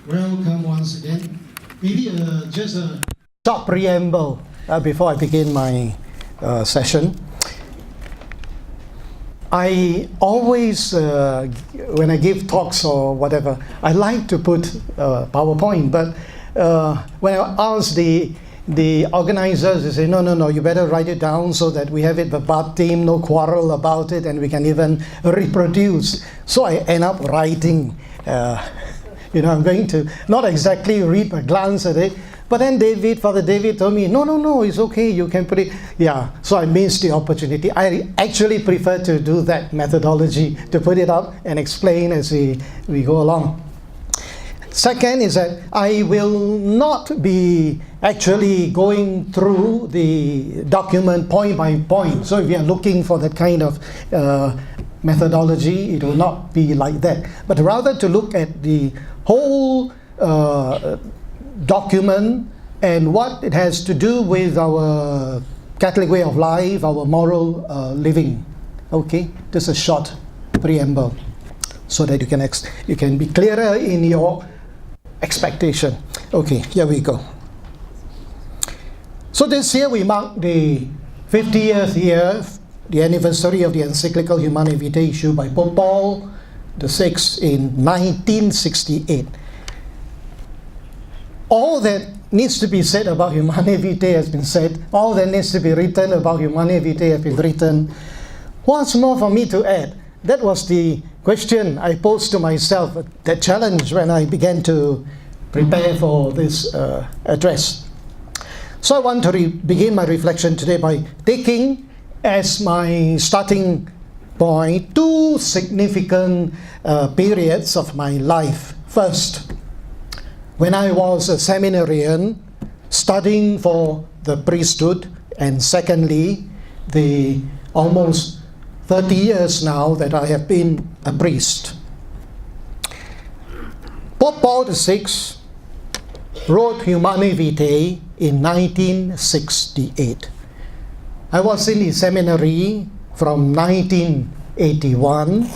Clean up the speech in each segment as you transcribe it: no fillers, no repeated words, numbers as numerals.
Welcome once again. Maybe just a short preamble before I begin my session. I always, when I give talks or whatever, I like to put PowerPoint, but when I ask the organizers, they say, no, you better write it down so that we have it verbatim, no quarrel about it, and we can even reproduce. So I end up writing, I'm going to not exactly read but glance at it. But then Father David told me, no, it's okay, you can put it. Yeah, so I missed the opportunity. I actually prefer to do that methodology, to put it up and explain as we go along. Second is that I will not be actually going through the document point by point. So if you are looking for that kind of methodology, it will not be like that. But rather to look at the whole document and what it has to do with our Catholic way of life, our moral living. Okay, this is a short preamble so that you can be clearer in your expectation. Okay, here we go. So this year we mark the 50th year, the anniversary of the encyclical Humane Vitae issued by Pope Paul VI in 1968. All that needs to be said about Humane Vitae has been said. All that needs to be written about Humane Vitae has been written. What's more for me to add? That was the question I posed to myself, that challenge when I began to prepare for this address. So I want to begin my reflection today by taking as my starting point two significant periods of my life. First, when I was a seminarian studying for the priesthood, and secondly, the almost 30 years now that I have been a priest. Pope Paul VI wrote Humane Vitae in 1968. I was in the seminary from 1981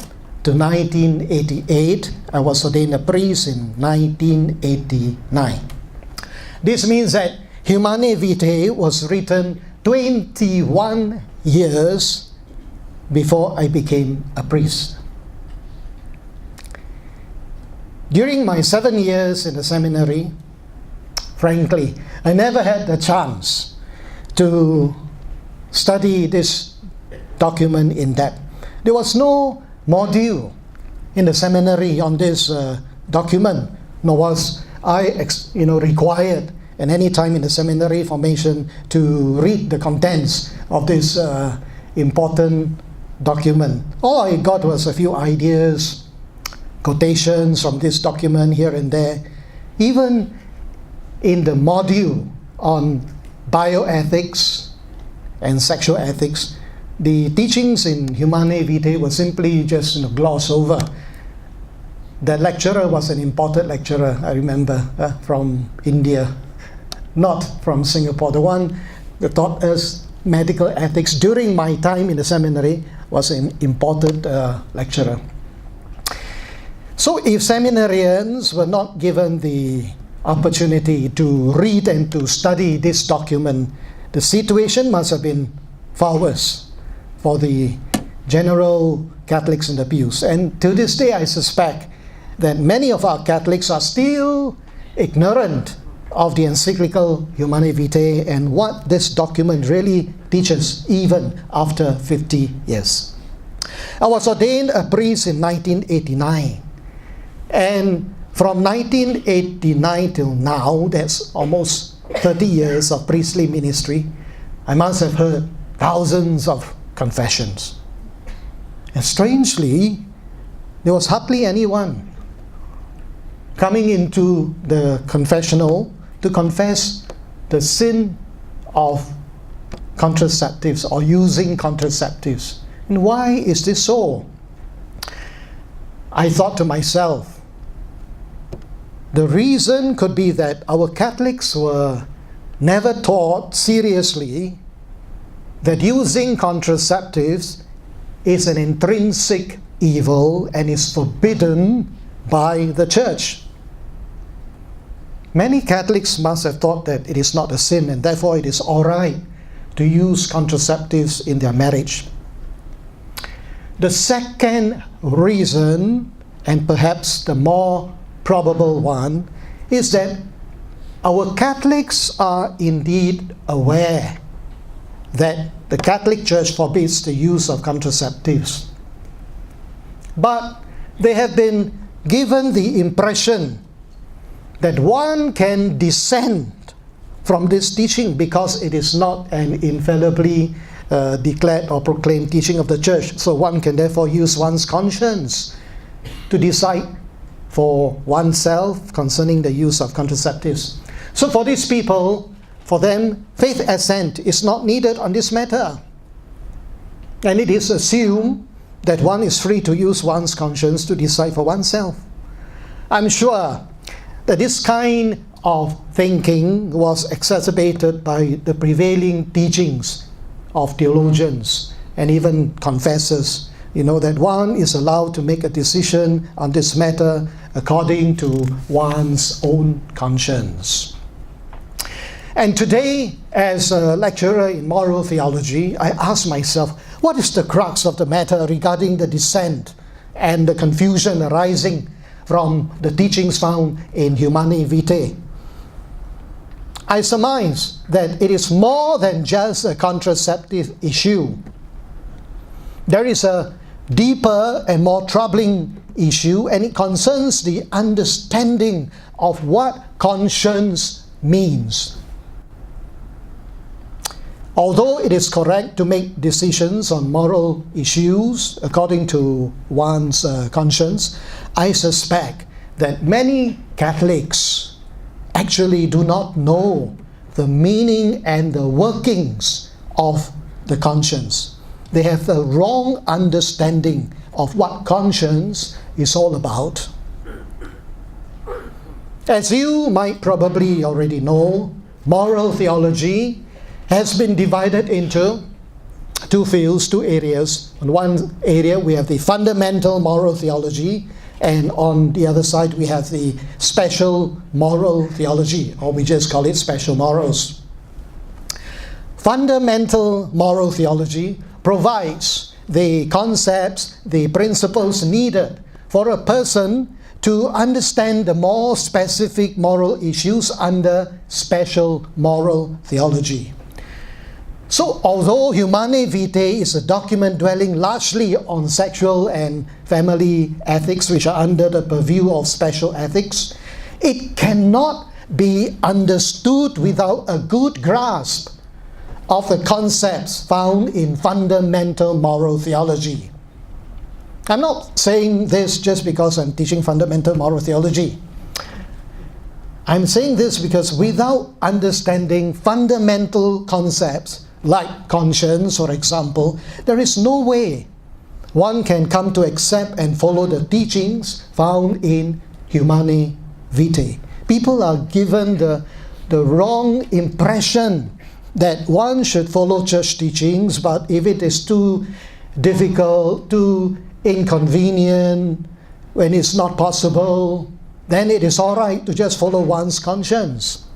to 1988. I was ordained a priest in 1989. This means that Humane Vitae was written 21 years before I became a priest. During my 7 years in the seminary, frankly, I never had the chance to study this document in depth. There was no module in the seminary on this document, nor was I required at any time in the seminary formation to read the contents of this important document. All I got was a few ideas, quotations from this document here and there. Even in the module on bioethics and sexual ethics, the teachings in Humane Vitae were simply just glossed over. The lecturer was an imported lecturer, I remember, from India, not from Singapore. The one that taught us medical ethics during my time in the seminary was an imported lecturer. So if seminarians were not given the opportunity to read and to study this document, the situation must have been far worse for the general Catholics in the pews. And to this day, I suspect that many of our Catholics are still ignorant of the encyclical Humane Vitae and what this document really teaches, even after 50 years. I was ordained a priest in 1989. And from 1989 till now, that's almost 30 years of priestly ministry, I must have heard thousands of confessions. And strangely, there was hardly anyone coming into the confessional to confess the sin of contraceptives or using contraceptives. And why is this so? I thought to myself, the reason could be that our Catholics were never taught seriously that using contraceptives is an intrinsic evil and is forbidden by the church. Many Catholics must have thought that it is not a sin and therefore it is all right to use contraceptives in their marriage. The second reason, and perhaps the more probable one, is that our Catholics are indeed aware that the Catholic Church forbids the use of contraceptives. But they have been given the impression that one can dissent from this teaching because it is not an infallibly declared or proclaimed teaching of the Church. So one can therefore use one's conscience to decide for oneself concerning the use of contraceptives. So for these people, for them, faith assent is not needed on this matter. And it is assumed that one is free to use one's conscience to decide for oneself. I'm sure that this kind of thinking was exacerbated by the prevailing teachings of theologians and even confessors, that one is allowed to make a decision on this matter according to one's own conscience. And today, as a lecturer in moral theology, I ask myself, what is the crux of the matter regarding the dissent and the confusion arising from the teachings found in Humane Vitae? I surmise that it is more than just a contraceptive issue. There is a deeper and more troubling issue, and it concerns the understanding of what conscience means. Although it is correct to make decisions on moral issues according to one's conscience, I suspect that many Catholics actually do not know the meaning and the workings of the conscience. They have a wrong understanding of what conscience is all about. As you might probably already know, moral theology has been divided into two fields, two areas. On one area we have the fundamental moral theology, and on the other side we have the special moral theology, or we just call it special morals. Fundamental moral theology provides the concepts, the principles needed for a person to understand the more specific moral issues under special moral theology. So, although Humane Vitae is a document dwelling largely on sexual and family ethics, which are under the purview of special ethics, it cannot be understood without a good grasp of the concepts found in fundamental moral theology. I'm not saying this just because I'm teaching fundamental moral theology. I'm saying this because without understanding fundamental concepts, like conscience, for example, there is no way one can come to accept and follow the teachings found in Humane Vitae. People are given the wrong impression that one should follow church teachings, but if it is too difficult, too inconvenient, when it's not possible, then it is all right to just follow one's conscience.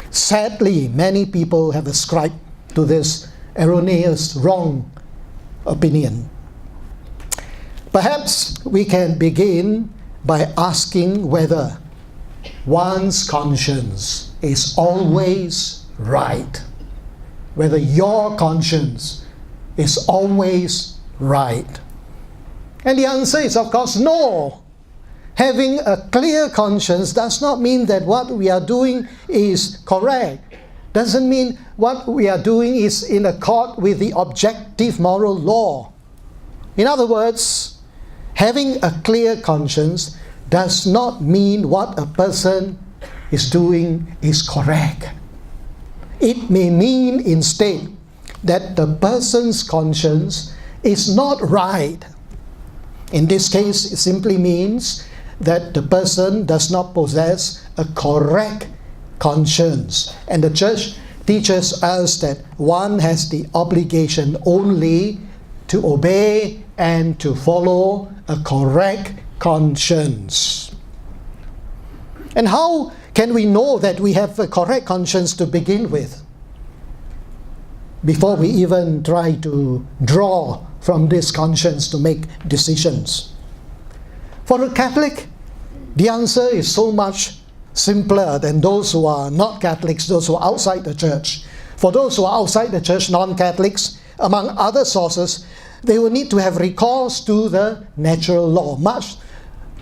Sadly, many people have ascribed to this erroneous, wrong opinion. Perhaps we can begin by asking whether one's conscience is always right. Whether your conscience is always right. And the answer is, of course, no. Having a clear conscience does not mean that what we are doing is correct. Doesn't mean what we are doing is in accord with the objective moral law. In other words, having a clear conscience does not mean what a person is doing is correct. It may mean instead that the person's conscience is not right. In this case, it simply means that the person does not possess a correct conscience. And the church teaches us that one has the obligation only to obey and to follow a correct conscience. And how can we know that we have a correct conscience to begin with, before we even try to draw from this conscience to make decisions? For a Catholic, the answer is so much simpler than those who are not Catholics, those who are outside the church. For those who are outside the church, non-Catholics, among other sources, they will need to have recourse to the natural law. Much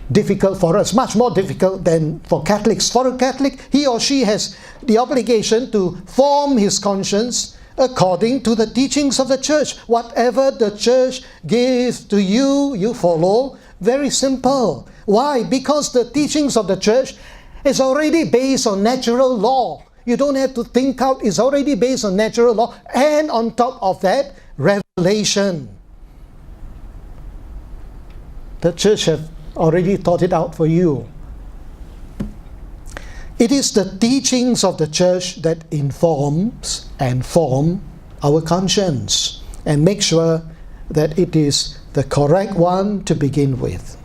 difficult for us, much more difficult than for Catholics. For a Catholic, he or she has the obligation to form his conscience according to the teachings of the church. Whatever the church gives to you, you follow. Very simple. Why? Because the teachings of the church is already based on natural law. You don't have to think out. It's already based on natural law. And on top of that, revelation. The church have already thought it out for you. It is the teachings of the church that informs and form our conscience and make sure that it is the correct one to begin with.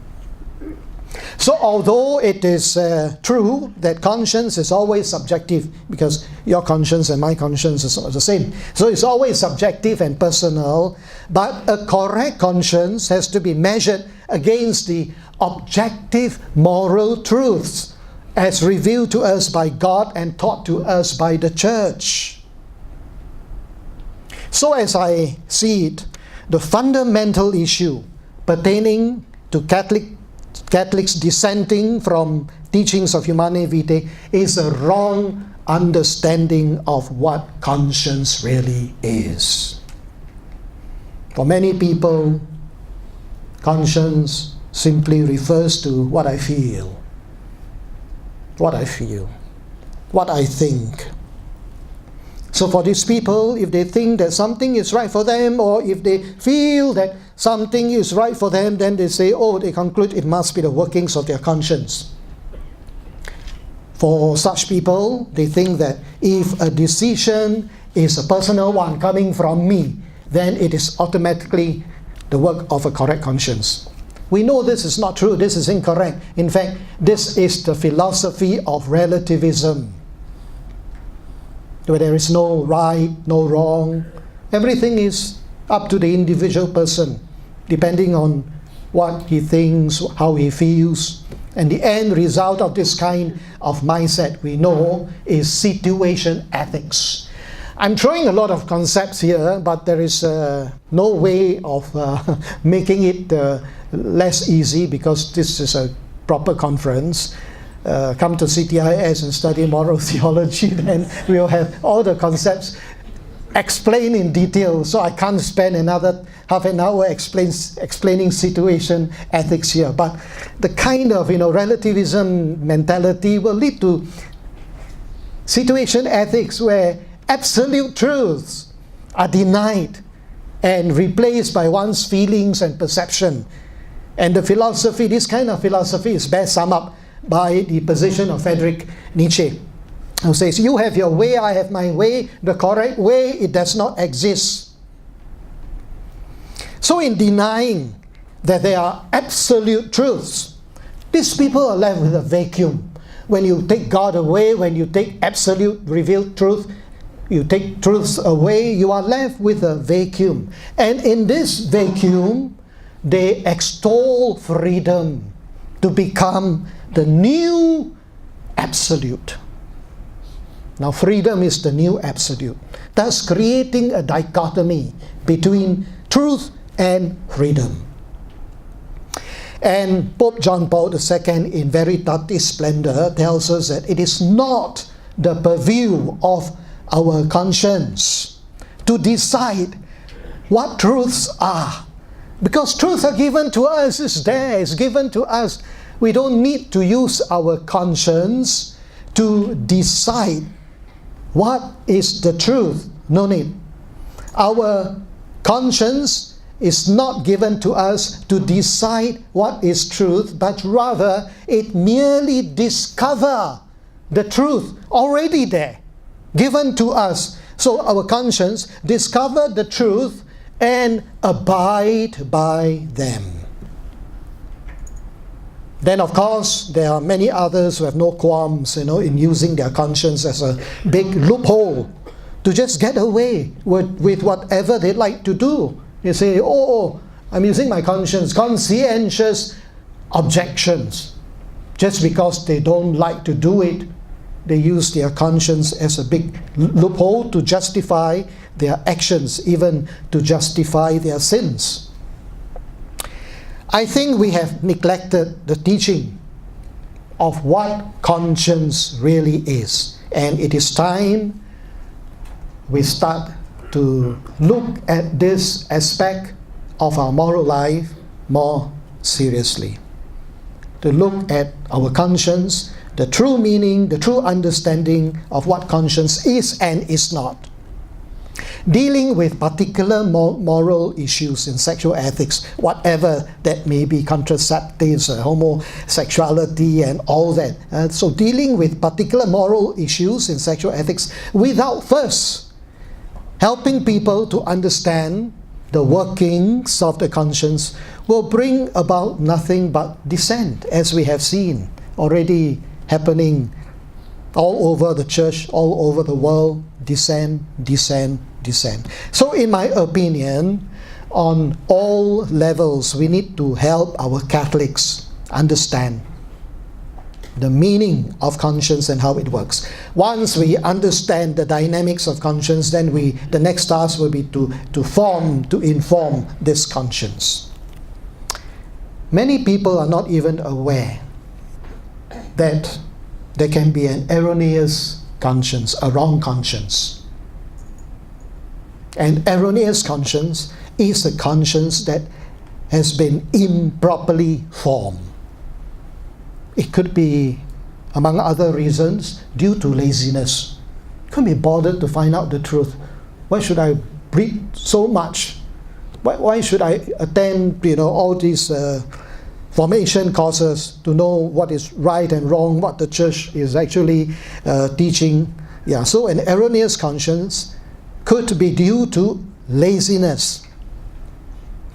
So although it is true that conscience is always subjective, because your conscience and my conscience is not the same, so it's always subjective and personal, but a correct conscience has to be measured against the objective moral truths as revealed to us by God and taught to us by the church. So as I see it, the fundamental issue pertaining to Catholics dissenting from teachings of Humane Vitae is a wrong understanding of what conscience really is. For many people, conscience simply refers to what I feel, what I think. So for these people, if they think that something is right for them, or if they feel that something is right for them, then they say, they conclude it must be the workings of their conscience. For such people, they think that if a decision is a personal one coming from me, then it is automatically the work of a correct conscience. We know this is not true, this is incorrect. In fact, this is the philosophy of relativism, where there is no right, no wrong. Everything is up to the individual person, depending on what he thinks, how he feels. And the end result of this kind of mindset, we know, is situation ethics. I'm throwing a lot of concepts here, but there is no way of making it less easy, because this is a proper conference. Come to CTIS and study moral theology, then we'll have all the concepts explained in detail. So I can't spend another half an hour explaining situation ethics here. But the kind of relativism mentality will lead to situation ethics where absolute truths are denied and replaced by one's feelings and perception. And the philosophy, this kind of philosophy, is best summed up by the position of Friedrich Nietzsche, who says, you have your way, I have my way, the correct way, it does not exist. So in denying that there are absolute truths, these people are left with a vacuum. When you take God away, when you take absolute revealed truth, you take truths away, you are left with a vacuum. And in this vacuum, they extol freedom to become the new absolute. Now, freedom is the new absolute, thus creating a dichotomy between truth and freedom. And Pope John Paul II, in Veritatis Splendor, tells us that it is not the purview of our conscience to decide what truths are. Because truths are given to us, it's given to us. We don't need to use our conscience to decide what is the truth. No need. Our conscience is not given to us to decide what is truth, but rather it merely discovers the truth already there, given to us. So our conscience discover the truth and abide by them. Then, of course, there are many others who have no qualms, in using their conscience as a big loophole to just get away with whatever they like to do. They say, oh, I'm using my conscience, conscientious objections. Just because they don't like to do it, they use their conscience as a big loophole to justify their actions, even to justify their sins. I think we have neglected the teaching of what conscience really is. And it is time we start to look at this aspect of our moral life more seriously. To look at our conscience, the true meaning, the true understanding of what conscience is and is not. Dealing with particular moral issues in sexual ethics, whatever that may be, contraceptives, homosexuality and all that. So dealing with particular moral issues in sexual ethics without first helping people to understand the workings of the conscience will bring about nothing but dissent, as we have seen already happening all over the church, all over the world. Dissent. So in my opinion, on all levels, we need to help our Catholics understand the meaning of conscience and how it works. Once we understand the dynamics of conscience, then the next task will be to inform this conscience. Many people are not even aware that there can be an erroneous conscience, a wrong conscience. An erroneous conscience is a conscience that has been improperly formed. It could be, among other reasons, due to laziness. Couldn't be bothered to find out the truth. Why should I read so much? Why should I attend, all these formation courses to know what is right and wrong, what the church is actually teaching? Yeah, so an erroneous conscience could be due to laziness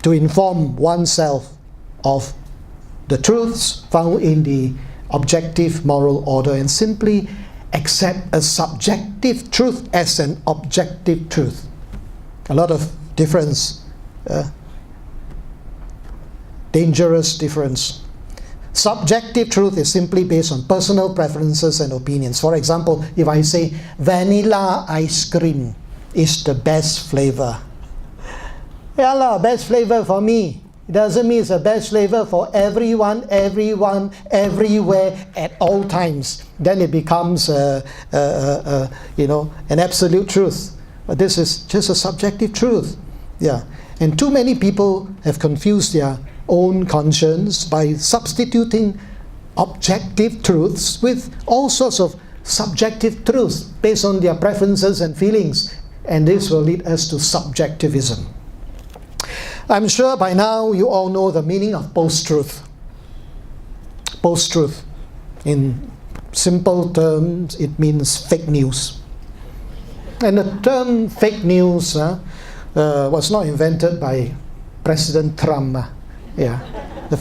to inform oneself of the truths found in the objective moral order and simply accept a subjective truth as an objective truth. A lot of difference, dangerous difference. Subjective truth is simply based on personal preferences and opinions. For example, if I say vanilla ice cream is the best flavor. Yeah, best flavor for me. It doesn't mean it's the best flavor for everyone, everywhere, at all times. Then it becomes, an absolute truth. But this is just a subjective truth. Yeah, and too many people have confused their own conscience by substituting objective truths with all sorts of subjective truths based on their preferences and feelings. And this will lead us to subjectivism. I'm sure by now you all know the meaning of post-truth. Post-truth. In simple terms, it means fake news. And the term fake news was not invented by President Trump. The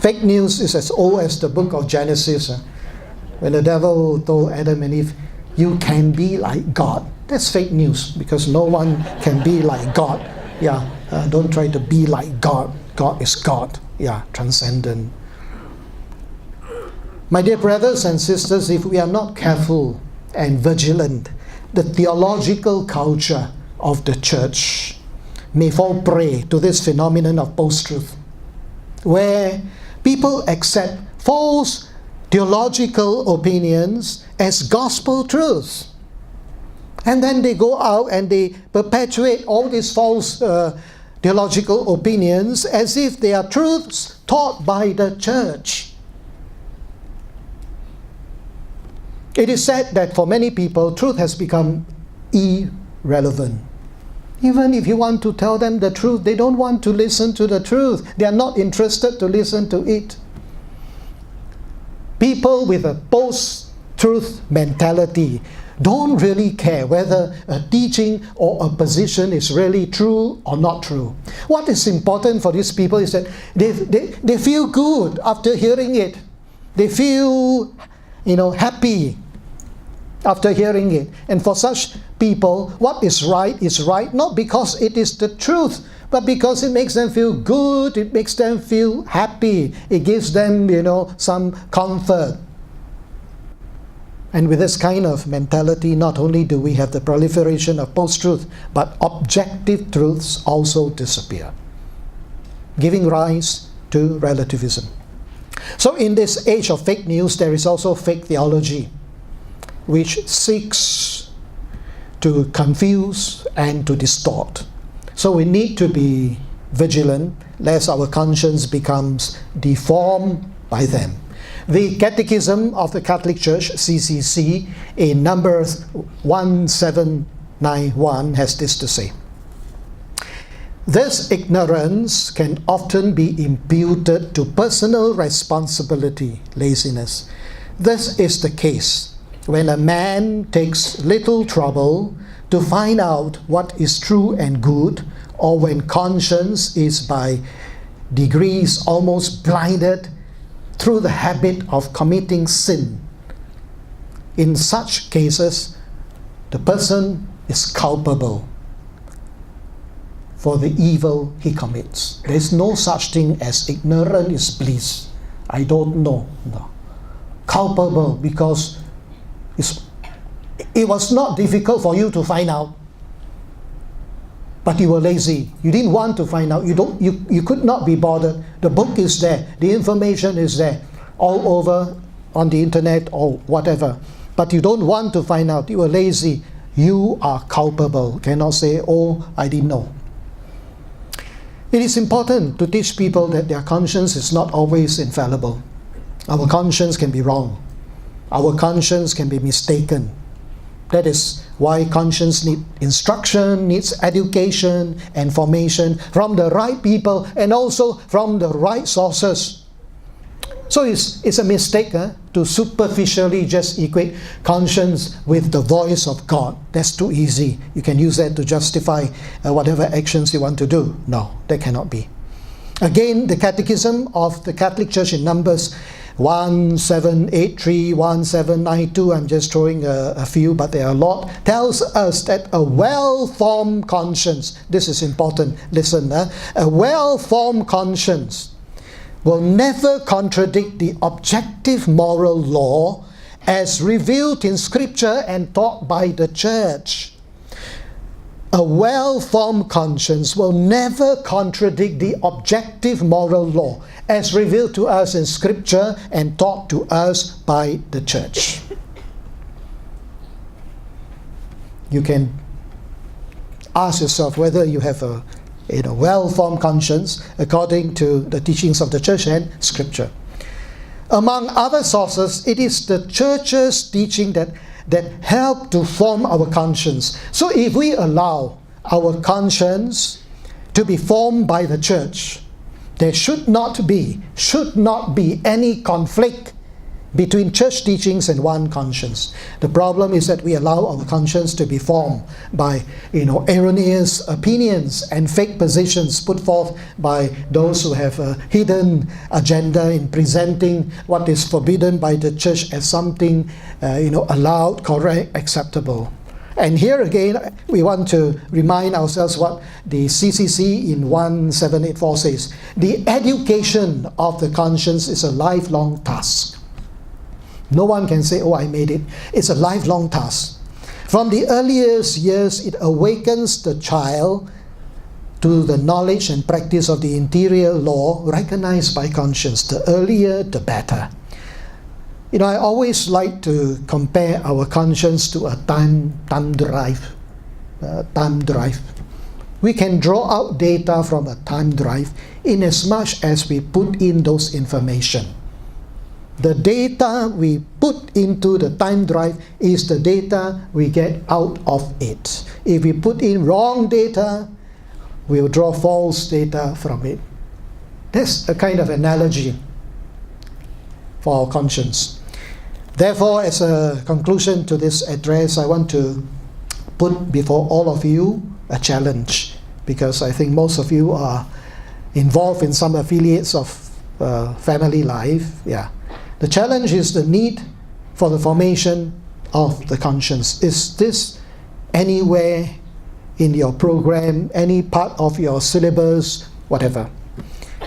fake news is as old as the book of Genesis. When the devil told Adam and Eve, you can be like God. That's fake news because no one can be like God. Don't try to be like God. God is God. Transcendent. My dear brothers and sisters, if we are not careful and vigilant, the theological culture of the church may fall prey to this phenomenon of post-truth, where people accept false theological opinions as gospel truths. And then they go out and they perpetuate all these false theological opinions as if they are truths taught by the church. It is said that for many people, truth has become irrelevant. Even if you want to tell them the truth, they don't want to listen to the truth. They are not interested to listen to it. People with a post-truth mentality don't really care whether a teaching or a position is really true or not true. What is important for these people is that they feel good after hearing it. They feel, happy after hearing it. And for such people, what is right not because it is the truth, but because it makes them feel good, it makes them feel happy, it gives them, some comfort. And with this kind of mentality, not only do we have the proliferation of post-truth, but objective truths also disappear, giving rise to relativism. So in this age of fake news, there is also fake theology, which seeks to confuse and to distort. So we need to be vigilant lest our conscience becomes deformed by them. The Catechism of the Catholic Church, CCC, in Numbers 1791 has this to say: "This ignorance can often be imputed to personal responsibility, laziness. This is the case when a man takes little trouble to find out what is true and good, or when conscience is by degrees almost blinded through the habit of committing sin. In such cases, the person is culpable for the evil he commits." There is no such thing as ignorant is bliss. I don't know. No. Culpable because it was not difficult for you to find out, but you were lazy. You didn't want to find out. You could not be bothered. The book is there. The information is there, all over on the internet or whatever. But you don't want to find out. You were lazy. You are culpable. Cannot say, "Oh, I didn't know." It is important to teach people that their conscience is not always infallible. Our conscience can be wrong. Our conscience can be mistaken. That is why conscience needs instruction, needs education and formation from the right people and also from the right sources. So it's a mistake to superficially just equate conscience with the voice of God. That's too easy. You can use that to justify whatever actions you want to do. No, that cannot be. Again, the Catechism of the Catholic Church in Numbers 1783, 1792, I'm just throwing a few, but there are a lot, tells us that a well-formed conscience, this is important, listen, a well-formed conscience will never contradict the objective moral law as revealed in Scripture and taught by the Church. A well-formed conscience will never contradict the objective moral law as revealed to us in Scripture and taught to us by the Church. You can ask yourself whether you have a well-formed conscience according to the teachings of the Church and Scripture. Among other sources, it is the Church's teaching that help to form our conscience. So if we allow our conscience to be formed by the Church, there should not be any conflict between church teachings and one conscience. The problem is that we allow our conscience to be formed by erroneous opinions and fake positions put forth by those who have a hidden agenda in presenting what is forbidden by the church as something allowed, correct, acceptable. And here again, we want to remind ourselves what the CCC in 1784 says. The education of the conscience is a lifelong task. No one can say, "Oh, I made it." It's a lifelong task. From the earliest years, it awakens the child to the knowledge and practice of the interior law recognized by conscience. The earlier, the better. I always like to compare our conscience to a time drive. We can draw out data from a time drive in as much as we put in those information. The data we put into the time drive is the data we get out of it. If we put in wrong data, we'll draw false data from it. That's a kind of analogy for our conscience. Therefore, as a conclusion to this address, I want to put before all of you a challenge, because I think most of you are involved in some affiliates of family life. The challenge is the need for the formation of the conscience. Is this anywhere in your program, any part of your syllabus, whatever?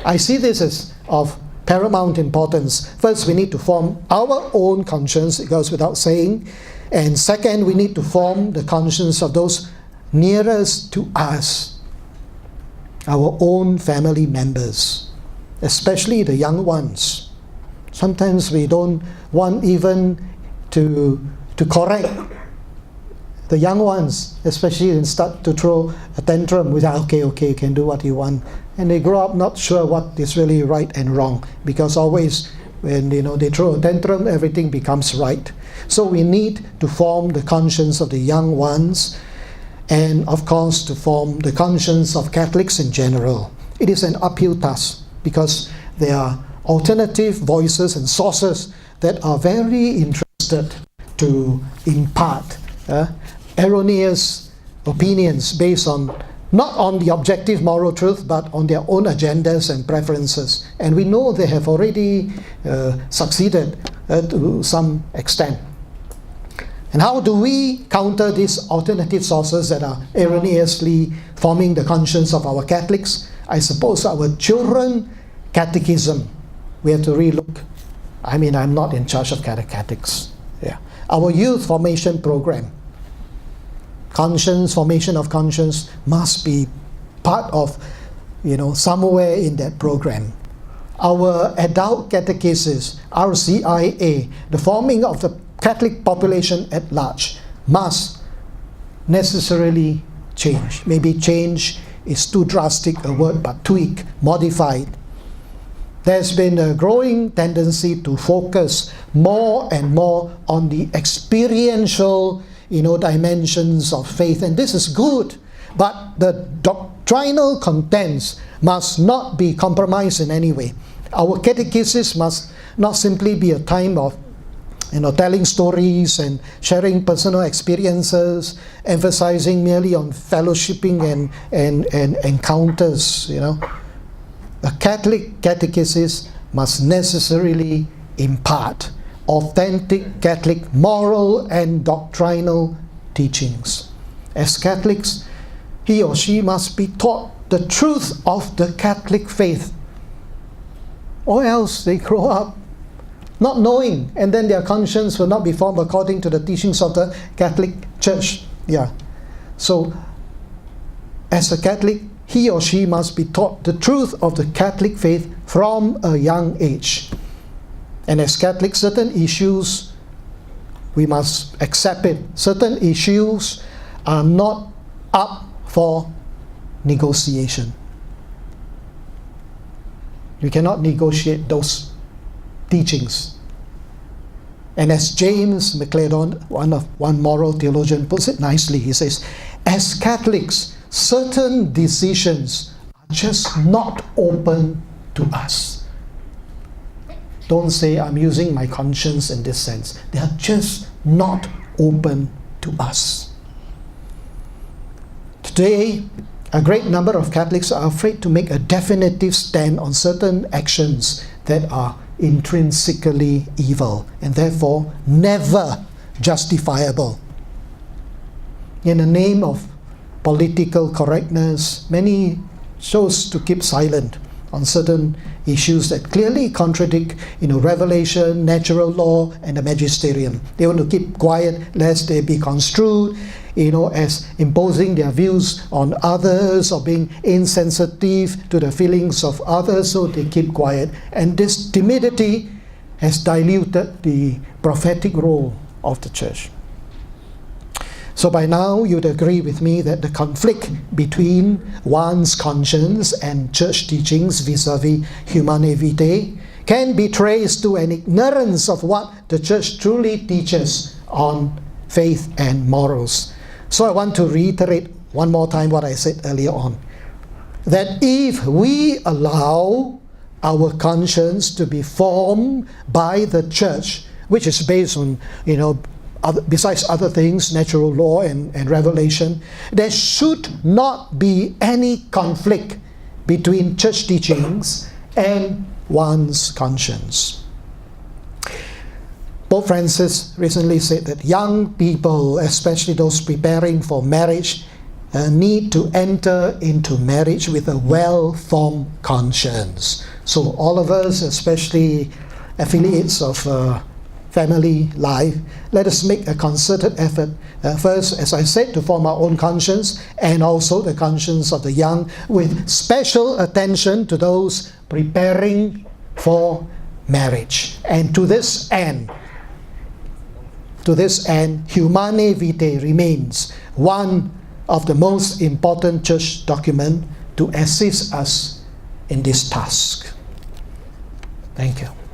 I see this as of paramount importance. First, we need to form our own conscience, it goes without saying. And second, we need to form the conscience of those nearest to us, our own family members, especially the young ones. Sometimes we don't want even to correct the young ones, especially, and start to throw a tantrum with, okay, you can do what you want. And they grow up not sure what is really right and wrong, because always when they throw a tantrum, everything becomes right. So we need to form the conscience of the young ones, and of course to form the conscience of Catholics in general. It is an uphill task because there are alternative voices and sources that are very interested to impart erroneous opinions based on not on the objective moral truth, but on their own agendas and preferences. And we know they have already succeeded to some extent. And how do we counter these alternative sources that are erroneously forming the conscience of our Catholics? I suppose our children catechism, we have to relook. I mean, I'm not in charge of catechetics. Yeah. Our youth formation program, formation of conscience must be part of, somewhere in that program. Our adult catechesis, RCIA, the forming of the Catholic population at large, must necessarily change. Maybe change is too drastic a word, but tweak, modified. There's been a growing tendency to focus more and more on the experiential dimensions of faith, and this is good, but the doctrinal contents must not be compromised in any way. Our catechesis must not simply be a time of telling stories and sharing personal experiences, emphasizing merely on fellowshipping and encounters. A Catholic catechesis must necessarily impart authentic Catholic moral and doctrinal teachings. As Catholics, he or she must be taught the truth of the Catholic faith, or else they grow up not knowing, and then their conscience will not be formed according to the teachings of the Catholic Church. So, as a Catholic, he or she must be taught the truth of the Catholic faith from a young age. And as Catholics, certain issues, we must accept it. Certain issues are not up for negotiation. You cannot negotiate those teachings. And as James McClendon, one moral theologian, puts it nicely, he says, as Catholics, certain decisions are just not open to us. Don't say I'm using my conscience in this sense. They are just not open to us. Today, a great number of Catholics are afraid to make a definitive stand on certain actions that are intrinsically evil and therefore never justifiable. In the name of political correctness, many chose to keep silent on certain issues that clearly contradict, revelation, natural law, and the magisterium. They want to keep quiet lest they be construed, as imposing their views on others or being insensitive to the feelings of others, so they keep quiet. And this timidity has diluted the prophetic role of the Church. So by now, you'd agree with me that the conflict between one's conscience and church teachings vis-a-vis Humane Vitae can be traced to an ignorance of what the Church truly teaches on faith and morals. So I want to reiterate one more time what I said earlier on, that if we allow our conscience to be formed by the Church, which is based on, besides other things, natural law and revelation, there should not be any conflict between church teachings and one's conscience. Pope Francis recently said that young people, especially those preparing for marriage, need to enter into marriage with a well-formed conscience. So all of us, especially affiliates of family life, let us make a concerted effort, first, as I said, to form our own conscience and also the conscience of the young, with special attention to those preparing for marriage. And to this end, Humane Vitae remains one of the most important church documents to assist us in this task. Thank you.